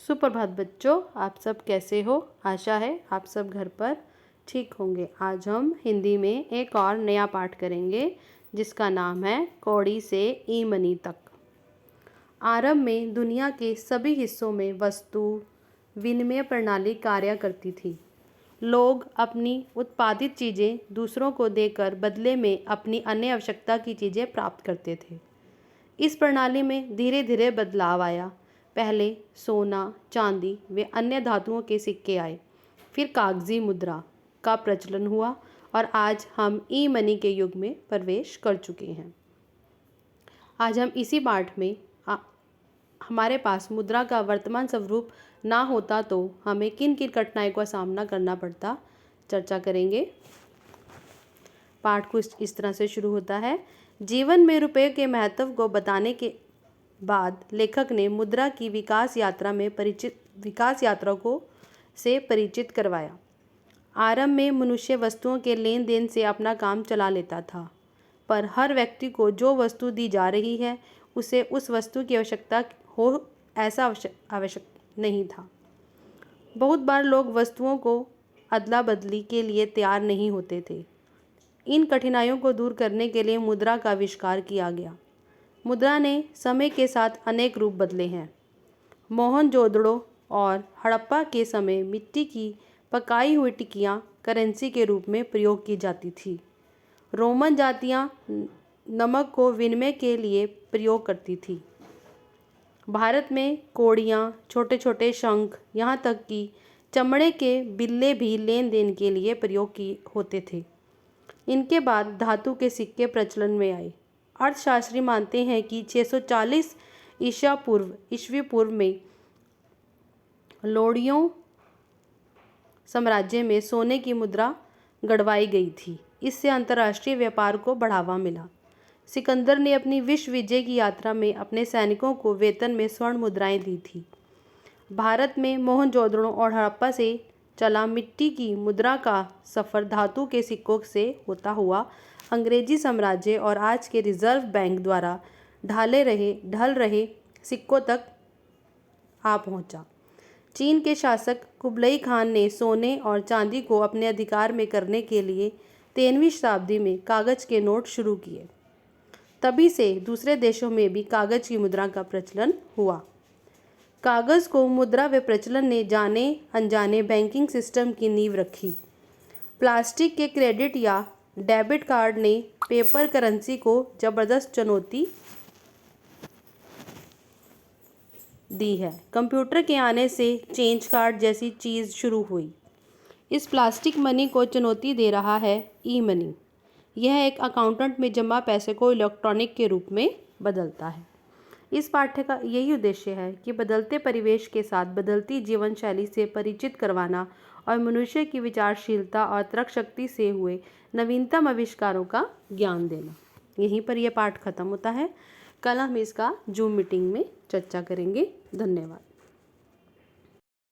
सुप्रभात बच्चों, आप सब कैसे हो। आशा है आप सब घर पर ठीक होंगे। आज हम हिंदी में एक और नया पाठ करेंगे जिसका नाम है कौड़ी से ई मनी तक। आरंभ में दुनिया के सभी हिस्सों में वस्तु विनिमय प्रणाली कार्य करती थी। लोग अपनी उत्पादित चीज़ें दूसरों को देकर बदले में अपनी अन्य आवश्यकता की चीज़ें प्राप्त करते थे। इस प्रणाली में धीरे धीरे बदलाव आया। पहले सोना, चांदी व अन्य धातुओं के सिक्के आए, फिर कागजी मुद्रा का प्रचलन हुआ और आज हम ई मनी के युग में प्रवेश कर चुके हैं। आज हम इसी पाठ में हमारे पास मुद्रा का वर्तमान स्वरूप ना होता तो हमें किन किन कठिनाइयों का सामना करना पड़ता, चर्चा करेंगे। पाठ कुछ इस तरह से शुरू होता है। जीवन में रुपये के महत्व को बताने के बाद लेखक ने मुद्रा की विकास यात्रा को से परिचित करवाया। आरंभ में मनुष्य वस्तुओं के लेन देन से अपना काम चला लेता था, पर हर व्यक्ति को जो वस्तु दी जा रही है उसे उस वस्तु की आवश्यकता हो ऐसा आवश्यक नहीं था। बहुत बार लोग वस्तुओं को अदला बदली के लिए तैयार नहीं होते थे। इन कठिनाइयों को दूर करने के लिए मुद्रा का आविष्कार किया गया। मुद्रा ने समय के साथ अनेक रूप बदले हैं। मोहनजोदड़ो और हड़प्पा के समय मिट्टी की पकाई हुई टिकियाँ करेंसी के रूप में प्रयोग की जाती थी। रोमन जातियाँ नमक को विनिमय के लिए प्रयोग करती थी। भारत में कौड़ियाँ, छोटे छोटे शंख, यहाँ तक कि चमड़े के बिल्ले भी लेन देन के लिए प्रयोग होते थे। इनके बाद धातु के सिक्के प्रचलन में आए। अर्थशास्त्री मानते हैं कि 640 ईस्वी पूर्व में लोडियों साम्राज्य में सोने की मुद्रा गढ़वाई गई थी। इससे अंतर्राष्ट्रीय व्यापार को बढ़ावा मिला। सिकंदर ने अपनी विश्व विजय की यात्रा में अपने सैनिकों को वेतन में स्वर्ण मुद्राएं दी थी। भारत में मोहनजोदड़ो और हड़प्पा से चला मिट्टी की मुद्रा का सफ़र धातु के सिक्कों से होता हुआ अंग्रेजी साम्राज्य और आज के रिजर्व बैंक द्वारा ढल रहे सिक्कों तक आ पहुंचा। चीन के शासक कुबलई खान ने सोने और चांदी को अपने अधिकार में करने के लिए 13वीं शताब्दी में कागज़ के नोट शुरू किए। तभी से दूसरे देशों में भी कागज़ की मुद्रा का प्रचलन हुआ। कागज़ को मुद्रा व प्रचलन ने जाने अनजाने बैंकिंग सिस्टम की नींव रखी। प्लास्टिक के क्रेडिट या डेबिट कार्ड ने पेपर करेंसी को जबरदस्त चुनौती दी है। कंप्यूटर के आने से चेंज कार्ड जैसी चीज़ शुरू हुई। इस प्लास्टिक मनी को चुनौती दे रहा है ई मनी। यह एक अकाउंटेंट में जमा पैसे को इलेक्ट्रॉनिक के रूप में बदलता है। इस पाठ्य का यही उद्देश्य है कि बदलते परिवेश के साथ बदलती जीवन शैली से परिचित करवाना और मनुष्य की विचारशीलता और तर्क शक्ति से हुए नवीनतम आविष्कारों का ज्ञान देना। यहीं पर यह पाठ खत्म होता है। कल हम इसका जूम मीटिंग में चर्चा करेंगे। धन्यवाद।